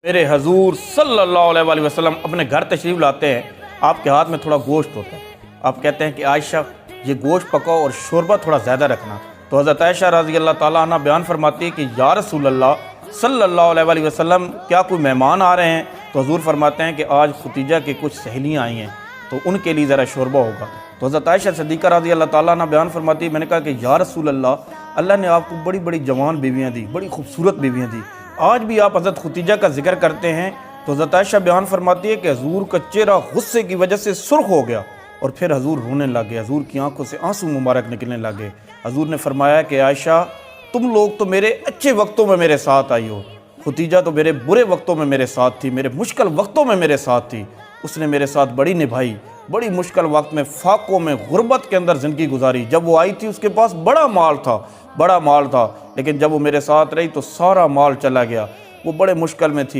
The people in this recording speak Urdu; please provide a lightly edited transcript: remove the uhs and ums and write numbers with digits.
میرے حضور صلی اللہ علیہ وسلم اپنے گھر تشریف لاتے ہیں، آپ کے ہاتھ میں تھوڑا گوشت ہوتا ہے، آپ کہتے ہیں کہ عائشہ یہ گوشت پکاؤ اور شوربہ تھوڑا زیادہ رکھنا، تو حضرت عائشہ رضی اللہ تعالیٰ عنہ بیان فرماتی ہے کہ یا رسول اللہ صلی اللہ علیہ وسلم کیا کوئی مہمان آ رہے ہیں؟ تو حضور فرماتے ہیں کہ آج ختیجہ کی کچھ سہیلیاں آئی ہیں تو ان کے لیے ذرا شوربہ ہوگا۔ تو حضرت عائشہ صدیقہ رضی اللہ تعالیٰ عنہ بیان فرماتی ہے، میں نے کہا کہ یا رسول اللہ نے آپ کو بڑی بڑی جوان بیویاں دی، بڑی خوبصورت بیویاں دی، آج بھی آپ حضرت ختیجہ کا ذکر کرتے ہیں؟ تو حضرت عائشہ بیان فرماتی ہے کہ حضور کا چہرہ غصے کی وجہ سے سرخ ہو گیا اور پھر حضور رونے لگے، حضور کی آنکھوں سے آنسو مبارک نکلنے لگے۔ حضور نے فرمایا کہ عائشہ تم لوگ تو میرے اچھے وقتوں میں میرے ساتھ آئی ہو، ختیجہ تو میرے برے وقتوں میں میرے ساتھ تھی، میرے مشکل وقتوں میں میرے ساتھ تھی، اس نے میرے ساتھ بڑی نبھائی، بڑی مشکل وقت میں فاقوں میں غربت کے اندر زندگی گزاری۔ جب وہ آئی تھی اس کے پاس بڑا مال تھا، لیکن جب وہ میرے ساتھ رہی تو سارا مال چلا گیا، وہ بڑے مشکل میں تھی۔